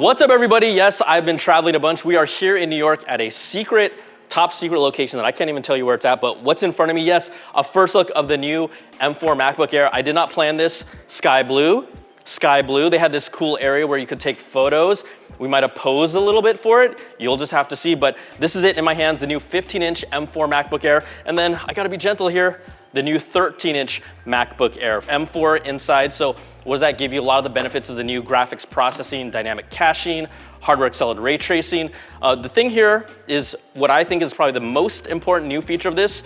What's up, everybody? Yes, I've been traveling a bunch. We are here in New York at a secret, top secret location that I can't even tell you where it's at, but what's in front of me? Yes, a first look of the new M4 MacBook Air. I did not plan this. Sky blue. They had this cool area where you could take photos. We might have posed a little bit for it. You'll just have to see, but this is it in my hands, the new 15-inch M4 MacBook Air. And then I gotta be gentle here, the new 13-inch MacBook Air. M4 inside, so what does that give you? A lot of the benefits of the new graphics processing, dynamic caching, hardware accelerated ray tracing. The thing here is what I think is probably the most important new feature of this.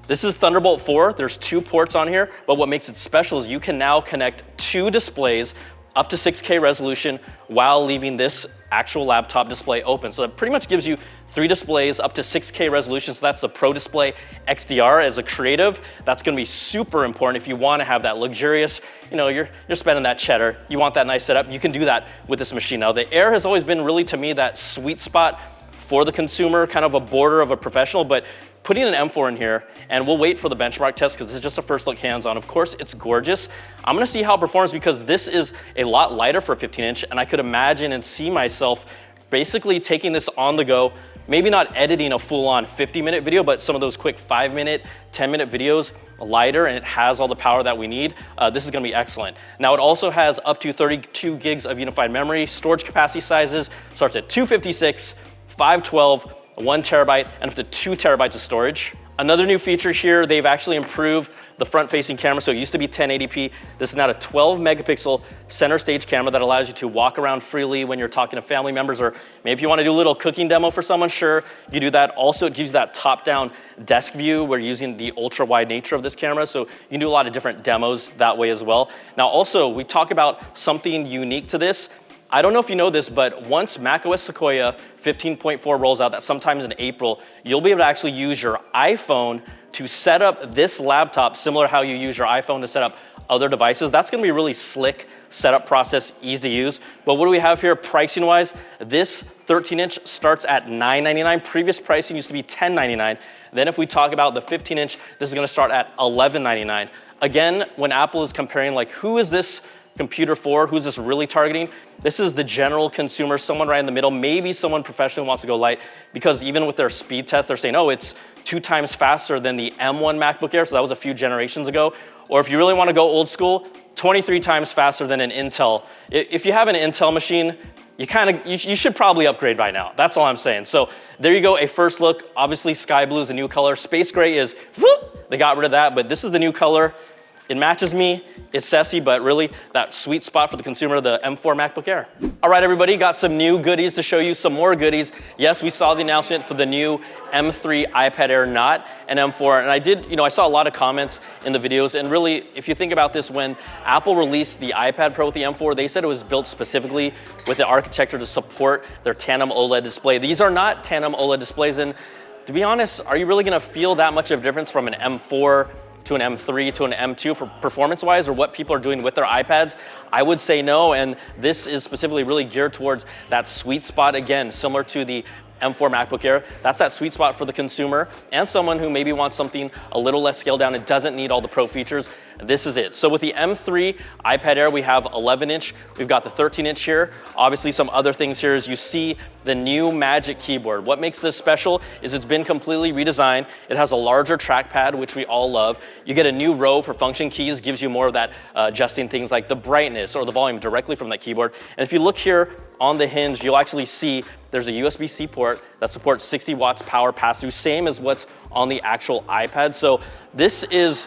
This is Thunderbolt 4, there's 2 ports on here, but what makes it special is you can now connect 2 displays up to 6K resolution while leaving this actual laptop display open. So that pretty much gives you 3 displays up to 6K resolution. So that's the Pro Display XDR. As a creative, that's gonna be super important if you wanna have that luxurious, you know, you're spending that cheddar, you want that nice setup, you can do that with this machine. Now the Air has always been really, to me, that sweet spot for the consumer, kind of a border of a professional, but putting an M4 in here, and we'll wait for the benchmark test because this is just a first look hands-on. Of course, it's gorgeous. I'm gonna see how it performs because this is a lot lighter for a 15-inch, and I could imagine and see myself basically taking this on the go, maybe not editing a full-on 50-minute video, but some of those quick 5-minute, 10-minute videos, lighter, and it has all the power that we need. This is gonna be excellent. Now, it also has up to 32 gigs of unified memory. Storage capacity sizes starts at 256, 512, 1 terabyte, and up to 2 terabytes of storage. Another new feature here, they've actually improved the front-facing camera. So it used to be 1080p. This is now a 12 megapixel center stage camera that allows you to walk around freely when you're talking to family members, or maybe if you want to do a little cooking demo for someone, sure, you do that. Also, it gives you that top-down desk view. We're using the ultra-wide nature of this camera, so you can do a lot of different demos that way as well. Now, also, we talk about something unique to this. I don't know if you know this, but once macOS Sequoia 15.4 rolls out, that sometimes in April, you'll be able to actually use your iPhone to set up this laptop, similar to how you use your iPhone to set up other devices. That's gonna be a really slick setup process, easy to use. But what do we have here pricing-wise? This 13-inch starts at $999. Previous pricing used to be $1099. Then if we talk about the 15-inch, this is gonna start at $1199. Again, when Apple is comparing, like, who is this computer for? Who's this really targeting? This is the general consumer, someone right in the middle, maybe someone professional wants to go light, because even with their speed test, they're saying, oh, it's 2 times faster than the M1 MacBook Air, so that was a few generations ago. Or if you really want to go old school, 23 times faster than an Intel. If you have an Intel machine, you should probably upgrade by now. That's all I'm saying. So there you go, a first look. Obviously, sky blue is the new color. Space gray is, whoop, they got rid of that, but this is the new color. It matches me, it's sassy, but really that sweet spot for the consumer, the M4 MacBook Air. All right, everybody, got some new goodies to show you, some more goodies. Yes, we saw the announcement for the new M3 iPad Air, not an M4. And I saw a lot of comments in the videos, and really, if you think about this, when Apple released the iPad Pro with the M4, they said it was built specifically with the architecture to support their tandem OLED display. These are not tandem OLED displays, and to be honest, are you really gonna feel that much of a difference from an M4 to an M3 to an M2 for performance-wise, or what people are doing with their iPads? I would say no, and this is specifically really geared towards that sweet spot, again, similar to the M4 MacBook Air. That's that sweet spot for the consumer and someone who maybe wants something a little less scaled down. It doesn't need all the pro features. This is it. So with the M3 iPad Air, we have 11-inch. We've got the 13-inch here. Obviously, some other things here is you see the new Magic Keyboard. What makes this special is it's been completely redesigned. It has a larger trackpad, which we all love. You get a new row for function keys, gives you more of that adjusting things like the brightness or the volume directly from that keyboard. And if you look here on the hinge, you'll actually see there's a USB-C port that supports 60 watts power pass-through, same as what's on the actual iPad. So this is,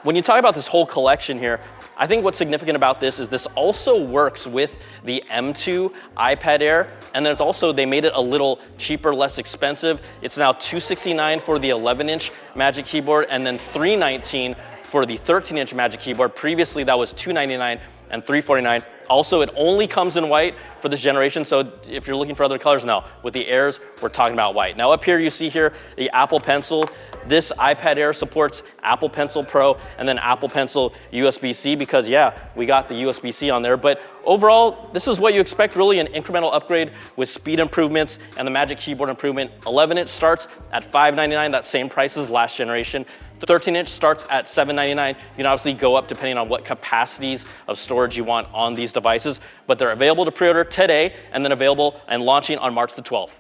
when you talk about this whole collection here, I think what's significant about this is this also works with the M2 iPad Air, and there's also, they made it a little cheaper, less expensive. It's now $269 for the 11-inch Magic Keyboard, and then $319 for the 13-inch Magic Keyboard. Previously, that was $299 and $349. Also, it only comes in white for this generation, so if you're looking for other colors, no. With the Airs, we're talking about white. Now up here, you see here the Apple Pencil. This iPad Air supports Apple Pencil Pro and then Apple Pencil USB-C because, yeah, we got the USB-C on there. But overall, this is what you expect, really, an incremental upgrade with speed improvements and the Magic Keyboard improvement. 11-inch starts at $599, that same price as last generation. 13-inch starts at $799. You can obviously go up depending on what capacities of storage you want on these devices, but they're available to pre-order today and then available and launching on March the 12th.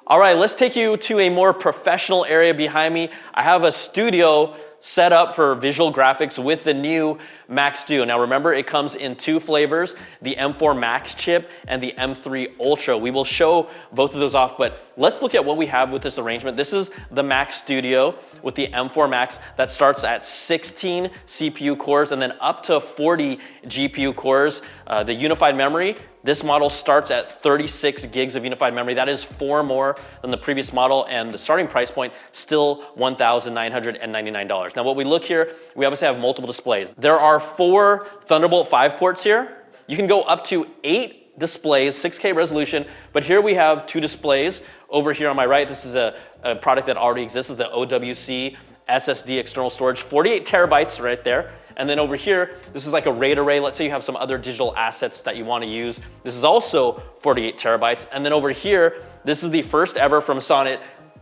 All right, let's take you to a more professional area behind me. I have a studio set up for visual graphics with the new Mac Studio. Now remember, it comes in two flavors, the M4 Max chip and the M3 Ultra. We will show both of those off, but let's look at what we have with this arrangement. This is the Mac Studio with the M4 Max that starts at 16 CPU cores and then up to 40 GPU cores. The unified memory, this model starts at 36 gigs of unified memory. That is 4 more than the previous model, and the starting price point still $1,999. Now, what we look here, we obviously have multiple displays. There are 4 Thunderbolt 5 ports here. You can go up to 8 displays, 6K resolution, but here we have 2 displays. Over here on my right, this is a product that already exists, is the OWC SSD external storage, 48 terabytes right there. And then over here, this is like a RAID array. Let's say you have some other digital assets that you want to use. This is also 48 terabytes. And then over here, this is the first ever from Sonnet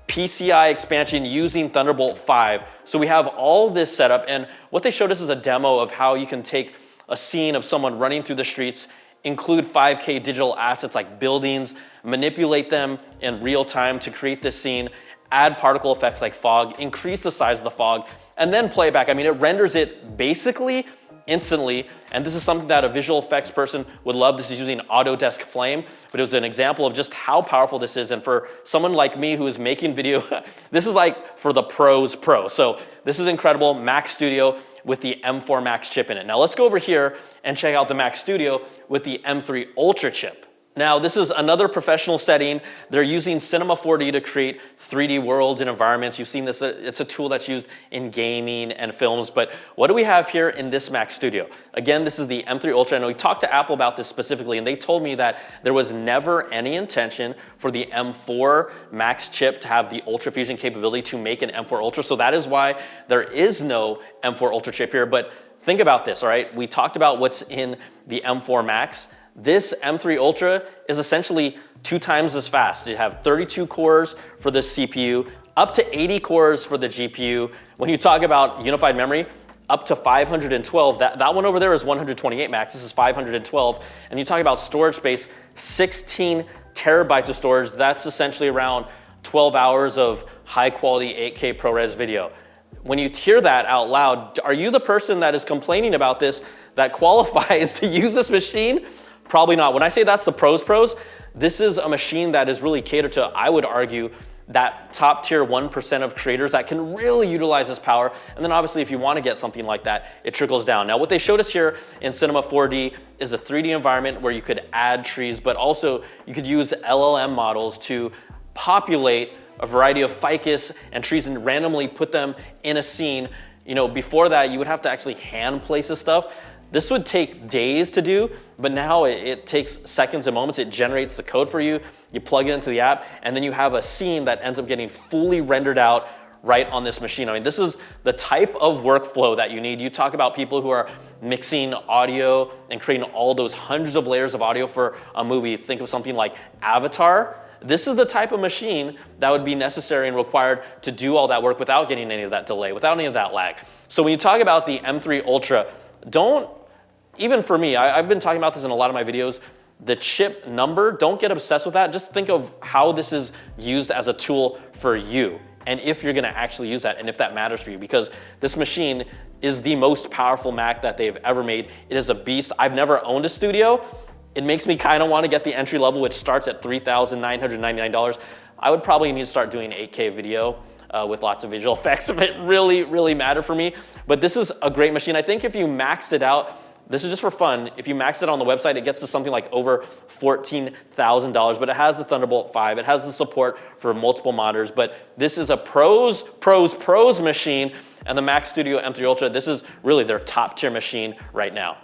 PCI expansion using Thunderbolt 5. So we have all this set up, and what they showed us is a demo of how you can take a scene of someone running through the streets, include 5K digital assets like buildings, manipulate them in real time to create this scene, add particle effects like fog, increase the size of the fog, and then play back. I mean, it renders it basically instantly, and this is something that a visual effects person would love. This is using Autodesk Flame, but it was an example of just how powerful this is. And for someone like me who is making video, this is like for the pros pro. So this is incredible. Mac Studio with the M4 Max chip in it. Now let's go over here and check out the Mac Studio with the M3 Ultra chip. Now, this is another professional setting. They're using Cinema 4D to create 3D worlds and environments. You've seen this, it's a tool that's used in gaming and films, but what do we have here in this Mac Studio? Again, this is the M3 Ultra. I know we talked to Apple about this specifically, and they told me that there was never any intention for the M4 Max chip to have the Ultra Fusion capability to make an M4 Ultra, so that is why there is no M4 Ultra chip here. But think about this, all right? We talked about what's in the M4 Max. This M3 Ultra is essentially 2 times as fast. You have 32 cores for the CPU, up to 80 cores for the GPU. When you talk about unified memory, up to 512. That one over there is 128 max. This is 512. And you talk about storage space, 16 terabytes of storage. That's essentially around 12 hours of high quality 8K ProRes video. When you hear that out loud, are you the person that is complaining about this that qualifies to use this machine? Probably not. When I say that's the pros, this is a machine that is really catered to, I would argue, that top tier 1% of creators that can really utilize this power. And then obviously if you want to get something like that, it trickles down. Now what they showed us here in Cinema 4D is a 3D environment where you could add trees, but also you could use LLM models to populate a variety of ficus and trees and randomly put them in a scene. You know, before that, you would have to actually hand place this stuff. This would take days to do, but now it takes seconds and moments. It generates the code for you, you plug it into the app, and then you have a scene that ends up getting fully rendered out right on this machine. I mean, this is the type of workflow that you need. You talk about people who are mixing audio and creating all those hundreds of layers of audio for a movie. Think of something like Avatar. This is the type of machine that would be necessary and required to do all that work without getting any of that delay, without any of that lag. So when you talk about the M3 Ultra, even for me, I've been talking about this in a lot of my videos, the chip number, don't get obsessed with that. Just think of how this is used as a tool for you, and if you're gonna actually use that, and if that matters for you, because this machine is the most powerful Mac that they've ever made. It is a beast. I've never owned a Studio. It makes me kind of want to get the entry level, which starts at $3,999. I would probably need to start doing 8K video with lots of visual effects if it really mattered for me. But this is a great machine. I think if you maxed it out, this is just for fun. If you max it on the website, it gets to something like over $14,000, but it has the Thunderbolt 5. It has the support for multiple monitors, but this is a pros machine, and the Mac Studio M3 Ultra, this is really their top tier machine right now.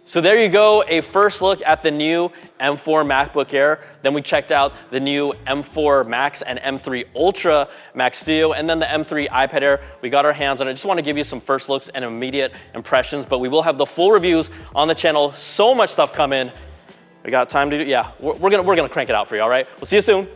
So there you go, a first look at the new M4 MacBook Air. Then we checked out the new M4 Max and M3 Ultra Mac Studio, and then the M3 iPad Air. We got our hands on it. I just want to give you some first looks and immediate impressions, but we will have the full reviews on the channel. So much stuff coming. We got time to do, yeah, we're gonna crank it out for you, all right? We'll see you soon.